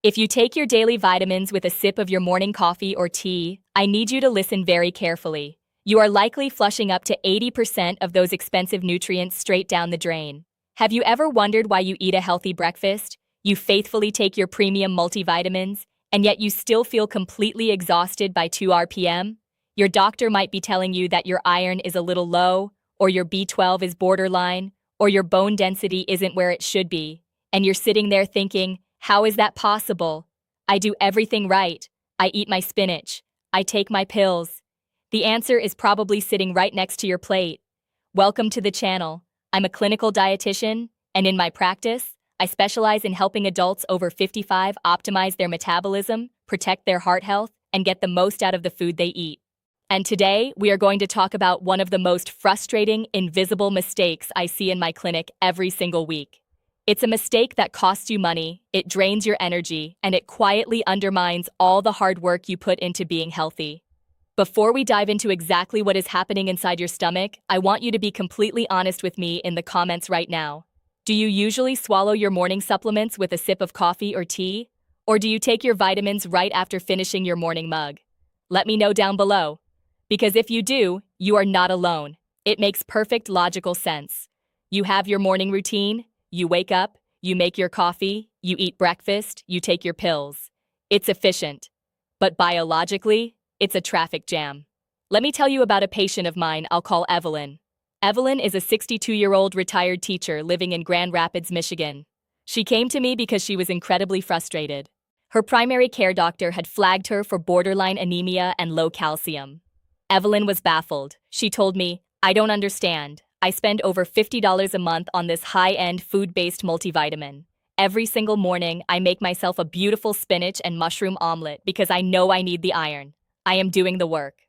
If you take your daily vitamins with a sip of your morning coffee or tea, I need you to listen very carefully. You are likely flushing up to 80% of those expensive nutrients straight down the drain. Have you ever wondered why you eat a healthy breakfast? You faithfully take your premium multivitamins, and yet you still feel completely exhausted by 2 p.m.? Your doctor might be telling you that your iron is a little low, or your B12 is borderline, or your bone density isn't where it should be. And you're sitting there thinking, how is that possible? I do everything right. I eat my spinach. I take my pills. The answer is probably sitting right next to your plate. Welcome to the channel. I'm a clinical dietitian, and in my practice, I specialize in helping adults over 55 optimize their metabolism, protect their heart health, and get the most out of the food they eat. And today, we are going to talk about one of the most frustrating, invisible mistakes I see in my clinic every single week. It's a mistake that costs you money, it drains your energy, and it quietly undermines all the hard work you put into being healthy. Before we dive into exactly what is happening inside your stomach, I want you to be completely honest with me in the comments right now. Do you usually swallow your morning supplements with a sip of coffee or tea? Or do you take your vitamins right after finishing your morning mug? Let me know down below. Because if you do, you are not alone. It makes perfect logical sense. You have your morning routine, you wake up, you make your coffee, you eat breakfast, you take your pills. It's efficient. But biologically, it's a traffic jam. Let me tell you about a patient of mine I'll call Evelyn. Evelyn is a 62-year-old retired teacher living in Grand Rapids, Michigan. She came to me because she was incredibly frustrated. Her primary care doctor had flagged her for borderline anemia and low calcium. Evelyn was baffled. She told me, "I don't understand. I spend over $50 a month on this high-end food-based multivitamin. Every single morning, I make myself a beautiful spinach and mushroom omelet because I know I need the iron. I am doing the work."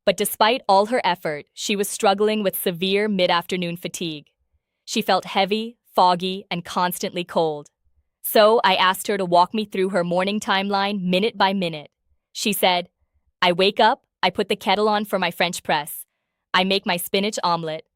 But despite all her effort, she was struggling with severe mid-afternoon fatigue. She felt heavy, foggy, and constantly cold. So I asked her to walk me through her morning timeline minute by minute. She said, "I wake up, I put the kettle on for my French press. I make my spinach omelet.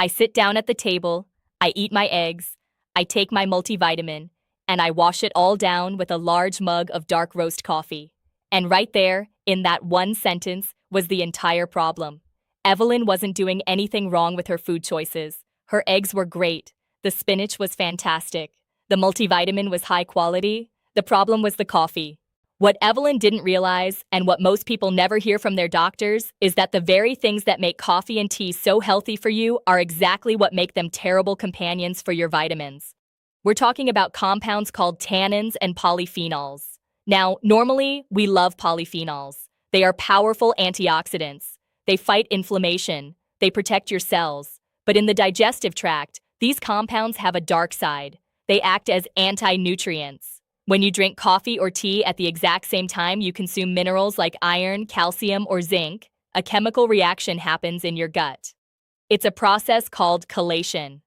I sit down at the table, I eat my eggs, I take my multivitamin, and I wash it all down with a large mug of dark roast coffee." And right there, in that one sentence, was the entire problem. Evelyn wasn't doing anything wrong with her food choices. Her eggs were great. The spinach was fantastic. The multivitamin was high quality. The problem was the coffee. What Evelyn didn't realize, and what most people never hear from their doctors, is that the very things that make coffee and tea so healthy for you are exactly what make them terrible companions for your vitamins. We're talking about compounds called tannins and polyphenols. Now, normally, we love polyphenols. They are powerful antioxidants. They fight inflammation. They protect your cells. But in the digestive tract, these compounds have a dark side. They act as anti-nutrients. When you drink coffee or tea at the exact same time you consume minerals like iron, calcium, or zinc, a chemical reaction happens in your gut. It's a process called chelation.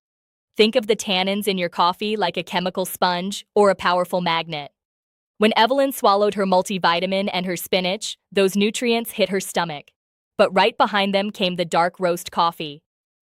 Think of the tannins in your coffee like a chemical sponge or a powerful magnet. When Evelyn swallowed her multivitamin and her spinach, those nutrients hit her stomach. But right behind them came the dark roast coffee.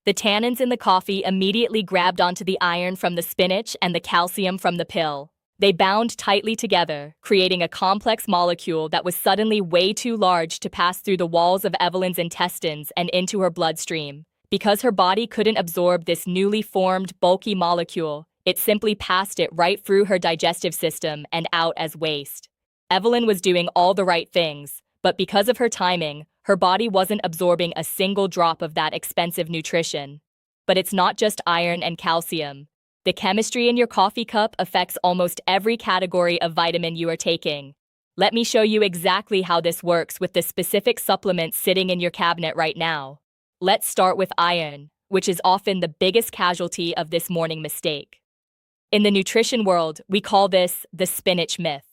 The tannins in the coffee immediately grabbed onto the iron from the spinach and the calcium from the pill. They bound tightly together, creating a complex molecule that was suddenly way too large to pass through the walls of Evelyn's intestines and into her bloodstream. Because her body couldn't absorb this newly formed, bulky molecule, it simply passed it right through her digestive system and out as waste. Evelyn was doing all the right things, but because of her timing, her body wasn't absorbing a single drop of that expensive nutrition. But it's not just iron and calcium. The chemistry in your coffee cup affects almost every category of vitamin you are taking. Let me show you exactly how this works with the specific supplements sitting in your cabinet right now. Let's start with iron, which is often the biggest casualty of this morning mistake. In the nutrition world, we call this the spinach myth.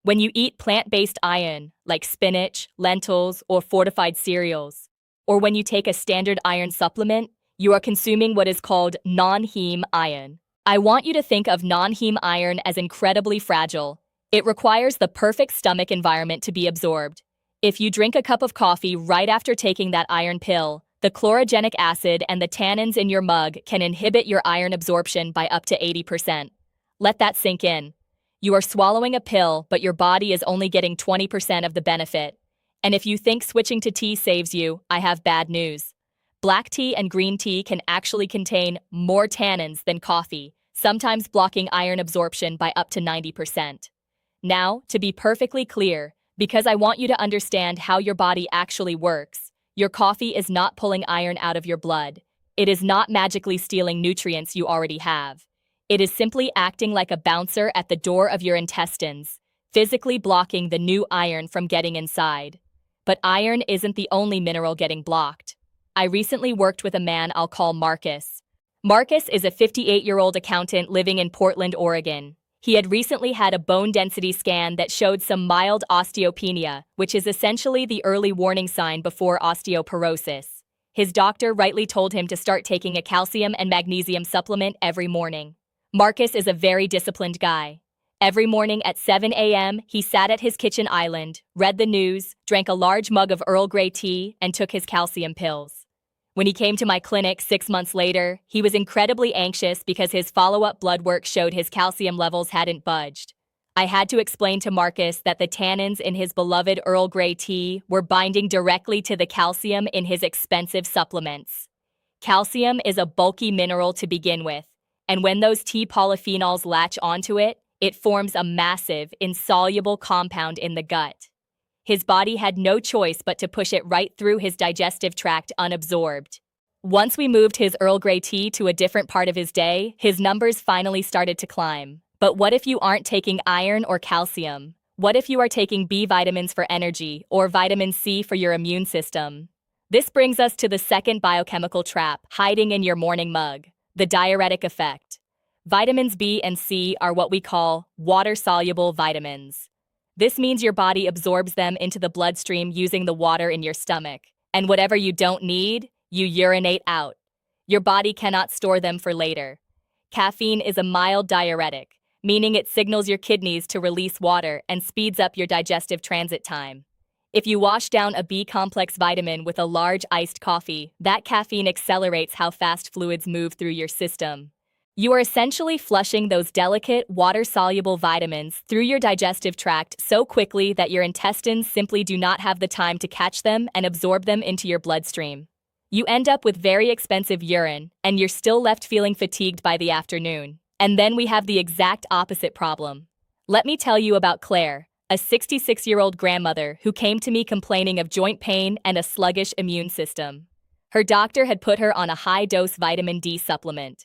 When you eat plant-based iron, like spinach, lentils, or fortified cereals, or when you take a standard iron supplement, you are consuming what is called non-heme iron. I want you to think of non-heme iron as incredibly fragile. It requires the perfect stomach environment to be absorbed. If you drink a cup of coffee right after taking that iron pill, the chlorogenic acid and the tannins in your mug can inhibit your iron absorption by up to 80%. Let that sink in. You are swallowing a pill, but your body is only getting 20% of the benefit. And if you think switching to tea saves you, I have bad news. Black tea and green tea can actually contain more tannins than coffee, sometimes blocking iron absorption by up to 90%. Now, to be perfectly clear, because I want you to understand how your body actually works, your coffee is not pulling iron out of your blood. It is not magically stealing nutrients you already have. It is simply acting like a bouncer at the door of your intestines, physically blocking the new iron from getting inside. But iron isn't the only mineral getting blocked. I recently worked with a man I'll call Marcus. Marcus is a 58-year-old accountant living in Portland, Oregon. He had recently had a bone density scan that showed some mild osteopenia, which is essentially the early warning sign before osteoporosis. His doctor rightly told him to start taking a calcium and magnesium supplement every morning. Marcus is a very disciplined guy. Every morning at 7 a.m., he sat at his kitchen island, read the news, drank a large mug of Earl Grey tea, and took his calcium pills. When he came to my clinic 6 months later, he was incredibly anxious because his follow-up blood work showed his calcium levels hadn't budged. I had to explain to Marcus that the tannins in his beloved Earl Grey tea were binding directly to the calcium in his expensive supplements. Calcium is a bulky mineral to begin with, and when those tea polyphenols latch onto it, it forms a massive, insoluble compound in the gut. His body had no choice but to push it right through his digestive tract unabsorbed. Once we moved his Earl Grey tea to a different part of his day, his numbers finally started to climb. But what if you aren't taking iron or calcium? What if you are taking B vitamins for energy or vitamin C for your immune system? This brings us to the second biochemical trap hiding in your morning mug, the diuretic effect. Vitamins B and C are what we call water-soluble vitamins. This means your body absorbs them into the bloodstream using the water in your stomach. And whatever you don't need, you urinate out. Your body cannot store them for later. Caffeine is a mild diuretic, meaning it signals your kidneys to release water and speeds up your digestive transit time. If you wash down a B-complex vitamin with a large iced coffee, that caffeine accelerates how fast fluids move through your system. You are essentially flushing those delicate, water-soluble vitamins through your digestive tract so quickly that your intestines simply do not have the time to catch them and absorb them into your bloodstream. You end up with very expensive urine, and you're still left feeling fatigued by the afternoon. And then we have the exact opposite problem. Let me tell you about Claire, a 66-year-old grandmother who came to me complaining of joint pain and a sluggish immune system. Her doctor had put her on a high-dose vitamin D supplement.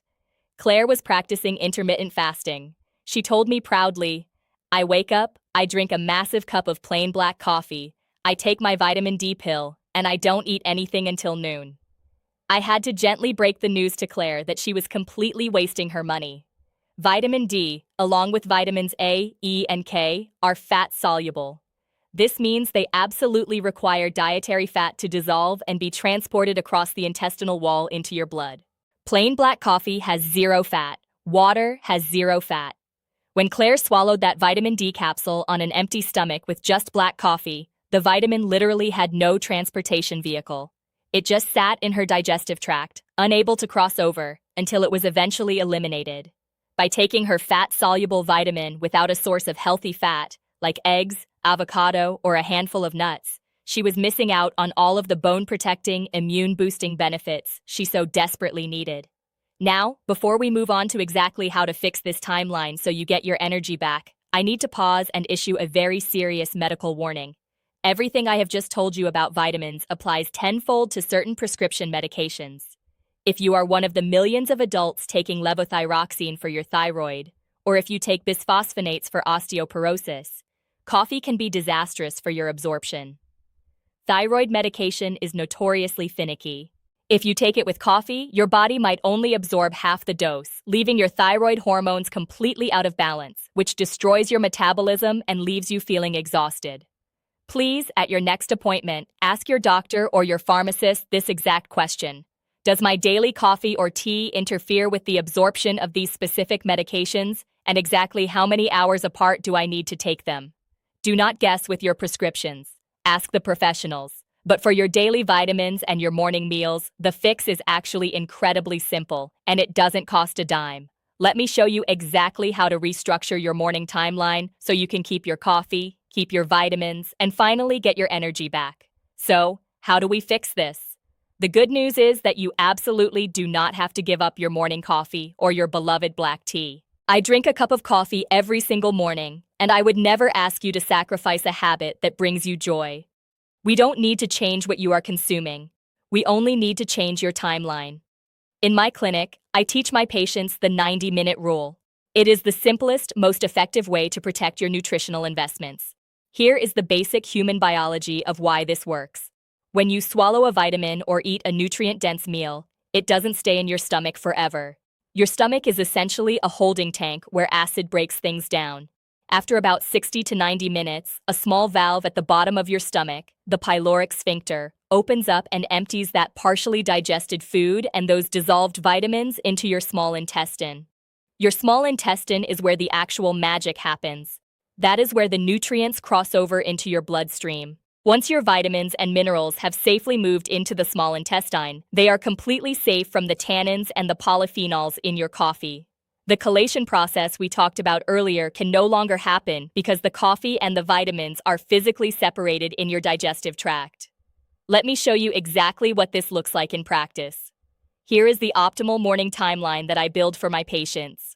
Claire was practicing intermittent fasting. She told me proudly, "I wake up, I drink a massive cup of plain black coffee, I take my vitamin D pill, and I don't eat anything until noon." I had to gently break the news to Claire that she was completely wasting her money. Vitamin D, along with vitamins A, E, and K, are fat-soluble. This means they absolutely require dietary fat to dissolve and be transported across the intestinal wall into your blood. Plain black coffee has zero fat. Water has zero fat. When Claire swallowed that vitamin D capsule on an empty stomach with just black coffee, the vitamin literally had no transportation vehicle. It just sat in her digestive tract, unable to cross over, until it was eventually eliminated. By taking her fat-soluble vitamin without a source of healthy fat, like eggs, avocado, or a handful of nuts, she was missing out on all of the bone-protecting, immune-boosting benefits she so desperately needed. Now, before we move on to exactly how to fix this timeline so you get your energy back, I need to pause and issue a very serious medical warning. Everything I have just told you about vitamins applies tenfold to certain prescription medications. If you are one of the millions of adults taking levothyroxine for your thyroid, or if you take bisphosphonates for osteoporosis, coffee can be disastrous for your absorption. Thyroid medication is notoriously finicky. If you take it with coffee, your body might only absorb half the dose, leaving your thyroid hormones completely out of balance, which destroys your metabolism and leaves you feeling exhausted. Please, at your next appointment, ask your doctor or your pharmacist this exact question. Does my daily coffee or tea interfere with the absorption of these specific medications, and exactly how many hours apart do I need to take them? Do not guess with your prescriptions. Ask the professionals. But for your daily vitamins and your morning meals, the fix is actually incredibly simple, and it doesn't cost a dime. Let me show you exactly how to restructure your morning timeline so you can keep your coffee, keep your vitamins, and finally get your energy back. So, how do we fix this? The good news is that you absolutely do not have to give up your morning coffee or your beloved black tea. I drink a cup of coffee every single morning, and I would never ask you to sacrifice a habit that brings you joy. We don't need to change what you are consuming. We only need to change your timeline. In my clinic, I teach my patients the 90-minute rule. It is the simplest, most effective way to protect your nutritional investments. Here is the basic human biology of why this works. When you swallow a vitamin or eat a nutrient-dense meal, it doesn't stay in your stomach forever. Your stomach is essentially a holding tank where acid breaks things down. After about 60 to 90 minutes, a small valve at the bottom of your stomach, the pyloric sphincter, opens up and empties that partially digested food and those dissolved vitamins into your small intestine. Your small intestine is where the actual magic happens. That is where the nutrients cross over into your bloodstream. Once your vitamins and minerals have safely moved into the small intestine, they are completely safe from the tannins and the polyphenols in your coffee. The chelation process we talked about earlier can no longer happen because the coffee and the vitamins are physically separated in your digestive tract. Let me show you exactly what this looks like in practice. Here is the optimal morning timeline that I build for my patients.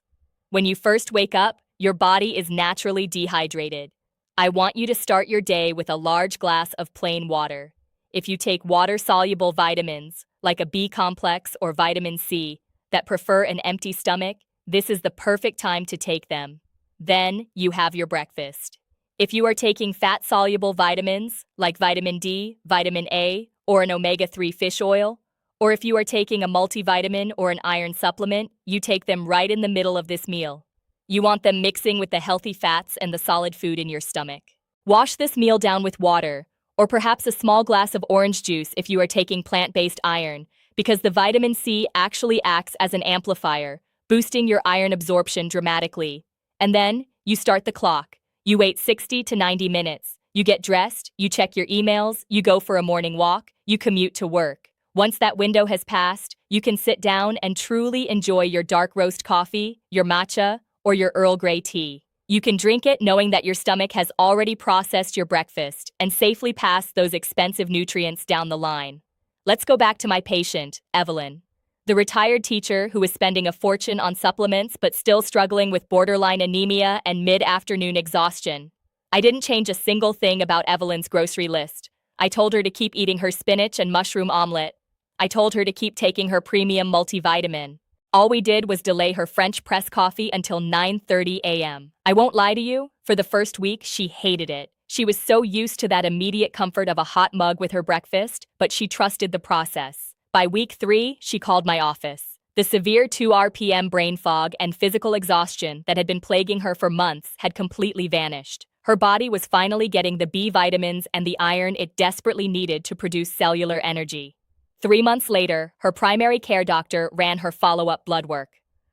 When you first wake up, your body is naturally dehydrated. I want you to start your day with a large glass of plain water. If you take water-soluble vitamins, like a B complex or vitamin C, that prefer an empty stomach, this is the perfect time to take them. Then, you have your breakfast. If you are taking fat-soluble vitamins, like vitamin D, vitamin A, or an omega-3 fish oil, or if you are taking a multivitamin or an iron supplement, you take them right in the middle of this meal. You want them mixing with the healthy fats and the solid food in your stomach. Wash this meal down with water, or perhaps a small glass of orange juice if you are taking plant-based iron, because the vitamin C actually acts as an amplifier, boosting your iron absorption dramatically. And then, you start the clock. You wait 60 to 90 minutes. You get dressed, you check your emails, you go for a morning walk, you commute to work. Once that window has passed, you can sit down and truly enjoy your dark roast coffee, your matcha, or your Earl Grey tea. You can drink it knowing that your stomach has already processed your breakfast and safely passed those expensive nutrients down the line. Let's go back to my patient, Evelyn. The retired teacher who is spending a fortune on supplements but still struggling with borderline anemia and mid-afternoon exhaustion. I didn't change a single thing about Evelyn's grocery list. I told her to keep eating her spinach and mushroom omelet. I told her to keep taking her premium multivitamin. All we did was delay her French press coffee until 9:30 a.m. I won't lie to you, for the first week, she hated it. She was so used to that immediate comfort of a hot mug with her breakfast, but she trusted the process. By week 3, she called my office. The severe 2 RPM brain fog and physical exhaustion that had been plaguing her for months had completely vanished. Her body was finally getting the B vitamins and the iron it desperately needed to produce cellular energy. 3 months later, her primary care doctor ran her follow-up blood work.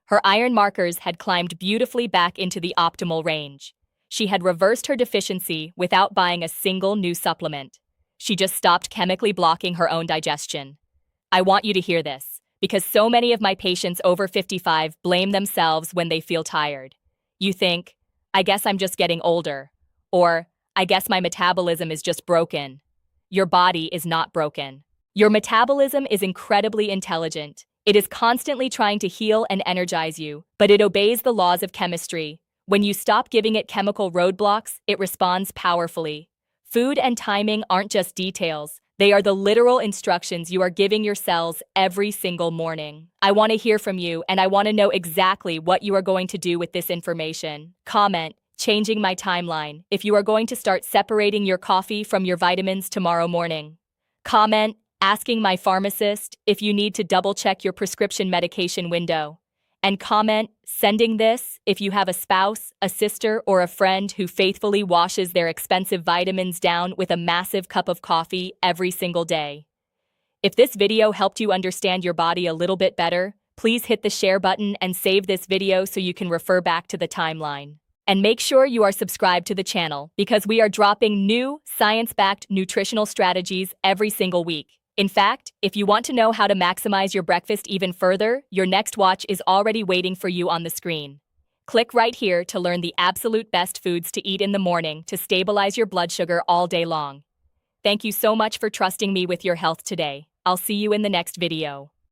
Her iron markers had climbed beautifully back into the optimal range. She had reversed her deficiency without buying a single new supplement. She just stopped chemically blocking her own digestion. I want you to hear this, because so many of my patients over 55 blame themselves when they feel tired. You think, I guess I'm just getting older, or I guess my metabolism is just broken. Your body is not broken. Your metabolism is incredibly intelligent. It is constantly trying to heal and energize you, but it obeys the laws of chemistry. When you stop giving it chemical roadblocks, it responds powerfully. Food and timing aren't just details. They are the literal instructions you are giving your cells every single morning. I want to hear from you, and I want to know exactly what you are going to do with this information. Comment, changing my timeline, if you are going to start separating your coffee from your vitamins tomorrow morning. Comment, asking my pharmacist if you need to double-check your prescription medication window. And comment, sending this if you have a spouse, a sister, or a friend who faithfully washes their expensive vitamins down with a massive cup of coffee every single day. If this video helped you understand your body a little bit better, please hit the share button and save this video so you can refer back to the timeline. And make sure you are subscribed to the channel because we are dropping new, science-backed nutritional strategies every single week. In fact, if you want to know how to maximize your breakfast even further, your next watch is already waiting for you on the screen. Click right here to learn the absolute best foods to eat in the morning to stabilize your blood sugar all day long. Thank you so much for trusting me with your health today. I'll see you in the next video.